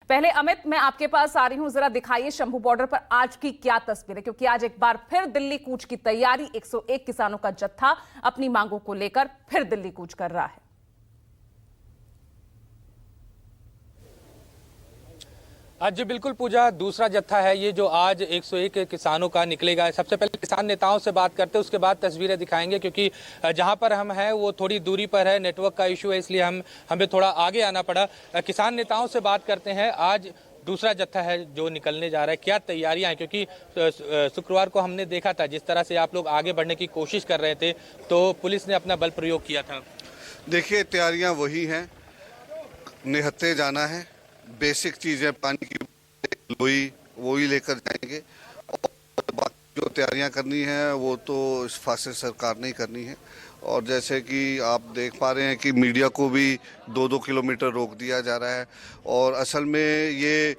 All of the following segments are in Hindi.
पहले अमित, मैं आपके पास आ रही हूं, जरा दिखाइए शंभू बॉर्डर पर आज की क्या तस्वीर है, क्योंकि आज एक बार फिर दिल्ली कूच की तैयारी। 101 किसानों का जत्था अपनी मांगों को लेकर फिर दिल्ली कूच कर रहा है। आज जी बिल्कुल पूजा, दूसरा जत्था है ये जो आज 101 किसानों का निकलेगा। सबसे पहले किसान नेताओं से बात करते हैं, उसके बाद तस्वीरें दिखाएंगे, क्योंकि जहां पर हम हैं वो थोड़ी दूरी पर है, नेटवर्क का इशू है, इसलिए हमें थोड़ा आगे आना पड़ा। किसान नेताओं से बात करते हैं। आज दूसरा जत्था है जो निकलने जा रहा है, क्या तैयारियां हैं? क्योंकि शुक्रवार को हमने देखा था जिस तरह से आप लोग आगे बढ़ने की कोशिश कर रहे थे तो पुलिस ने अपना बल प्रयोग किया था। देखिए, तैयारियां वही हैं, निहत्थे जाना है, बेसिक चीज़ें पानी की लोई वही लेकर जाएंगे, और बाकी जो तैयारियां करनी है वो तो इस फासिस्ट सरकार ने ही करनी है। और जैसे कि आप देख पा रहे हैं कि मीडिया को भी 2-2 किलोमीटर रोक दिया जा रहा है, और असल में ये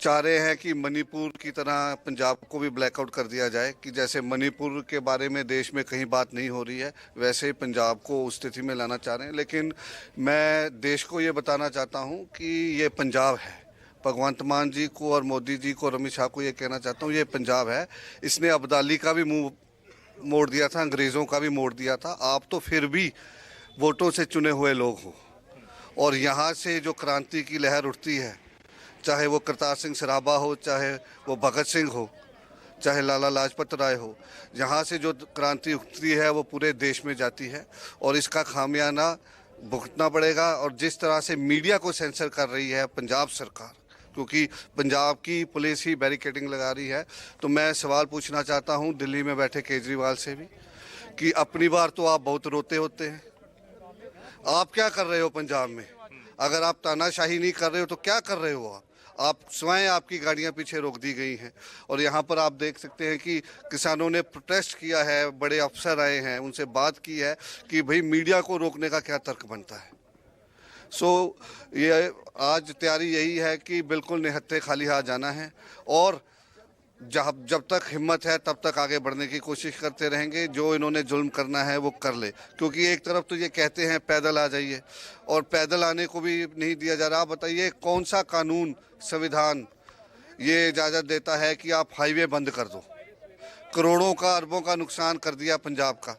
चाह रहे हैं कि मणिपुर की तरह पंजाब को भी ब्लैकआउट कर दिया जाए, कि जैसे मणिपुर के बारे में देश में कहीं बात नहीं हो रही है वैसे ही पंजाब को उस स्थिति में लाना चाह रहे हैं। लेकिन मैं देश को ये बताना चाहता हूँ कि ये पंजाब है। भगवंत मान जी को और मोदी जी को और अमित शाह को ये कहना चाहता हूँ, ये पंजाब है। इसने अब्दाली का भी मुंह मोड़ दिया था, अंग्रेज़ों का भी मोड़ दिया था। आप तो फिर भी वोटों से चुने हुए लोग हो, और यहाँ से जो क्रांति की लहर उठती है, चाहे वो करतार सिंह सराभा हो, चाहे वो भगत सिंह हो, चाहे लाला लाजपत राय हो, यहाँ से जो क्रांति उठती है वो पूरे देश में जाती है, और इसका खामियाना भुगतना पड़ेगा। और जिस तरह से मीडिया को सेंसर कर रही है पंजाब सरकार, क्योंकि पंजाब की पुलिस ही बैरिकेडिंग लगा रही है, तो मैं सवाल पूछना चाहता हूँ दिल्ली में बैठे केजरीवाल से भी, कि अपनी बार तो आप बहुत रोते होते हैं, आप क्या कर रहे हो पंजाब में? अगर आप तानाशाही नहीं कर रहे हो तो क्या कर रहे हो आप स्वयं आपकी गाड़ियां पीछे रोक दी गई हैं। और यहाँ पर आप देख सकते हैं कि किसानों ने प्रोटेस्ट किया है, बड़े अफसर आए हैं, उनसे बात की है कि भाई मीडिया को रोकने का क्या तर्क बनता है। ये आज तैयारी यही है कि बिल्कुल निहत्थे खाली हाथ जाना है, और जब तक हिम्मत है तब तक आगे बढ़ने की कोशिश करते रहेंगे। जो इन्होंने जुल्म करना है वो कर ले, क्योंकि एक तरफ तो ये कहते हैं पैदल आ जाइए, और पैदल आने को भी नहीं दिया जा रहा। आप बताइए कौन सा कानून, संविधान ये इजाज़त देता है कि आप हाईवे बंद कर दो? करोड़ों का, अरबों का नुकसान कर दिया पंजाब का।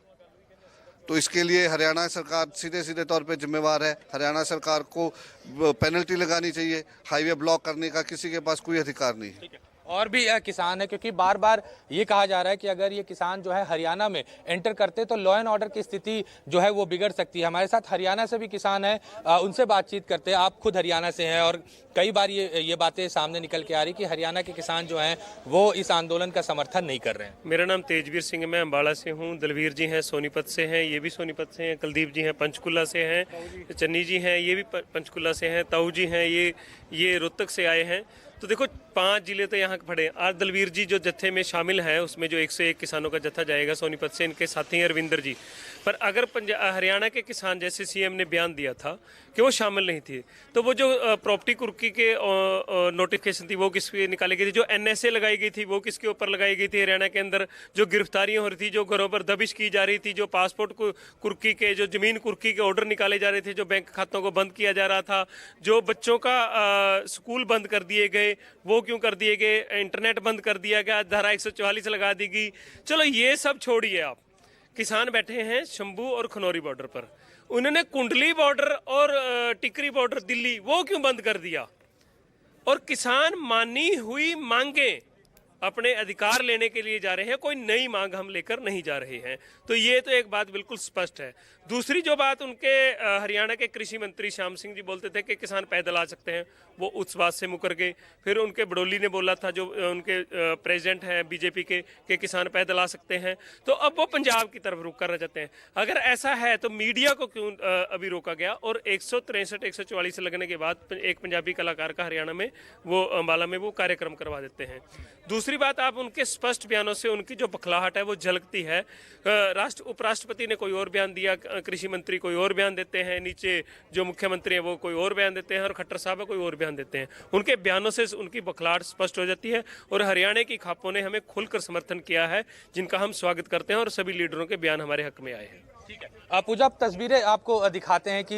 तो इसके लिए हरियाणा सरकार सीधे तौर पे जिम्मेवार है। हरियाणा सरकार को पेनल्टी लगानी चाहिए। हाईवे ब्लॉक करने का किसी के पास कोई अधिकार नहीं है। और भी किसान है, क्योंकि बार बार ये कहा जा रहा है कि अगर ये किसान जो है हरियाणा में एंटर करते तो लॉ एंड ऑर्डर की स्थिति जो है वो बिगड़ सकती है। हमारे साथ हरियाणा से भी किसान है, उनसे बातचीत करते हैं। आप खुद हरियाणा से हैं, और कई बार ये बातें सामने निकल के आ रही कि हरियाणा के किसान जो हैं वो इस आंदोलन का समर्थन नहीं कर रहे हैं। मेरा नाम तेजवीर सिंह है, मैं अम्बाला से हूँ। दलवीर जी हैं सोनीपत से हैं, ये भी सोनीपत से हैं। कुलदीप जी हैं पंचकुला से हैं, चन्नी जी हैं ये भी पंचकुला से हैं, ताऊ जी हैं ये रोहतक से आए हैं। तो देखो 5 जिले तो यहाँ पड़े। आज दलवीर जी जो जत्थे में शामिल हैं उसमें जो 101 किसानों का जत्था जाएगा सोनीपत से, इनके साथी हैं अरविंदर जी। पर अगर हरियाणा के किसान, जैसे सीएम ने बयान दिया था कि वो शामिल नहीं थे, तो वो जो प्रॉपर्टी कुर्की के नोटिफिकेशन थी वो किसके निकाली गई थी? जो एनएसए लगाई गई थी वो किसके ऊपर लगाई गई थी? हरियाणा के अंदर जो गिरफ्तारियां हो रही थी, जो घरों पर दबिश की जा रही थी, जो पासपोर्ट कुर्की के, जो जमीन कुर्की के ऑर्डर निकाले जा रहे थे, जो बैंक खातों को बंद किया जा रहा था, जो बच्चों का स्कूल बंद कर दिए गए, वो क्यों कर दिए गए? इंटरनेट बंद कर दिया गया, धारा 144 लगा दी गई। चलो ये सब छोड़िए, आप किसान बैठे हैं शंभू और खनौरी बॉर्डर पर, उन्होंने कुंडली बॉर्डर और टिकरी बॉर्डर दिल्ली वो क्यों बंद कर दिया? और किसान मानी हुई मांगे अपने अधिकार लेने के लिए जा रहे हैं, कोई नई मांग हम लेकर नहीं जा रहे हैं। तो ये तो एक बात बिल्कुल स्पष्ट है। दूसरी जो बात उनके हरियाणा के कृषि मंत्री श्याम सिंह जी बोलते थे कि किसान पैदल आ सकते हैं, वो उस बात से मुकर गए। फिर उनके बडोली ने बोला था, जो उनके प्रेसिडेंट हैं बीजेपी के, कि किसान पैदल आ सकते हैं। तो अब वो पंजाब की तरफ रुक कर जाते हैं। अगर ऐसा है तो मीडिया को क्यों अभी रोका गया? और 143-144 लगने के बाद एक पंजाबी कलाकार का हरियाणा में वो अम्बाला में वो कार्यक्रम करवा देते हैं। दूसरी बात, आप उनके स्पष्ट बयानों से उनकी जो बखलाहट है वो झलकती है। उपराष्ट्रपति ने कोई और बयान दिया, कृषि मंत्री कोई और बयान देते हैं, नीचे जो मुख्यमंत्री हैं वो कोई और बयान देते हैं, और खट्टर साहब कोई और बयान देते हैं। उनके बयानों से उनकी बखलाहट स्पष्ट हो जाती है। और हरियाणा की खापों ने हमें खुलकर समर्थन किया है, जिनका हम स्वागत करते हैं, और सभी लीडरों के बयान हमारे हक में आए हैं। ठीक है पूजा, अब तस्वीरें आपको दिखाते हैं कि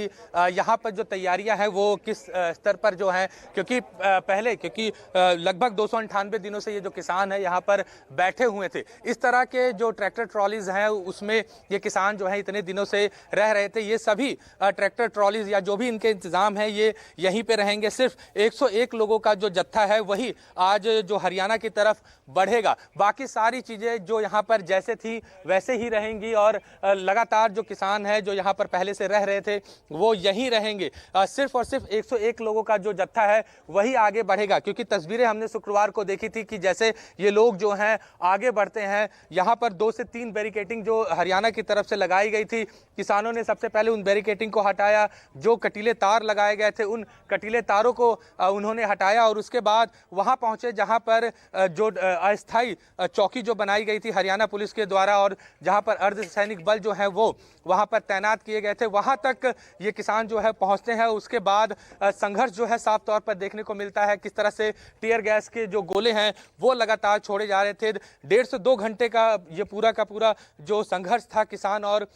यहाँ पर जो तैयारियां हैं वो किस स्तर पर जो है, क्योंकि लगभग 298 दिनों से ये जो किसान है यहाँ पर बैठे हुए थे। इस तरह के जो ट्रैक्टर ट्रॉलीज हैं उसमें ये किसान जो है इतने दिनों से रह रहे थे। ये सभी ट्रैक्टर ट्रॉलीज या जो भी इनके इंतजाम है ये यहीं पे रहेंगे। सिर्फ 101 लोगों का जो जत्था है वही आज जो हरियाणा की तरफ बढ़ेगा। बाकी सारी चीजें जो यहाँ पर जैसे थी वैसे ही रहेंगी और लगातार जो किसान है जो यहाँ पर पहले से रह रहे थे वो यहीं रहेंगे। सिर्फ और सिर्फ 101 लोगों का जो जत्था है वही आगे बढ़ेगा, क्योंकि तस्वीरें हमने शुक्रवार को देखी थी कि जैसे ये लोग जो हैं आगे बढ़ते हैं। यहाँ पर 2 से 3 बैरिकेडिंग जो हरियाणा की तरफ से लगाई गई थी, किसानों ने सबसे पहले उन बैरिकेडिंग को हटाया। जो कटीले तार लगाए गए थे उन कटीले तारों को उन्होंने हटाया और उसके बाद वहां पहुंचे जहां पर जो अस्थायी चौकी जो बनाई गई थी हरियाणा पुलिस के द्वारा और जहां पर अर्धसैनिक बल जो है वो वहां पर तैनात किए गए थे, वहां तक ये किसान जो है पहुंचते हैं। उसके बाद संघर्ष जो है साफ तौर पर देखने को मिलता है, किस तरह से टीयर गैस के जो गोले हैं वो लगातार छोड़े जा रहे थे। 1.5 से 2 घंटे का ये पूरा का पूरा जो संघर्ष था किसान और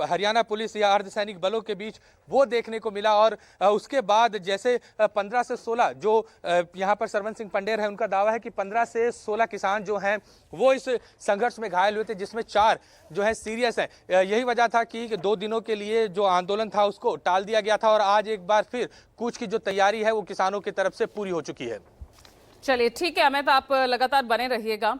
हरियाणा पुलिस या अर्धसैनिक बलों के बीच वो देखने को मिला। और उसके बाद जैसे 15 से 16 जो यहाँ पर सरवन सिंह पंडेर है उनका दावा है कि 15 से 16 किसान जो हैं वो इस संघर्ष में घायल हुए थे, जिसमें 4 जो है सीरियस हैं। यही वजह था कि 2 दिनों के लिए जो आंदोलन था उसको टाल दिया गया था और आज एक बार फिर कूच की जो तैयारी है वो किसानों की तरफ से पूरी हो चुकी है। चलिए ठीक है अमित, आप लगातार बने रहिएगा।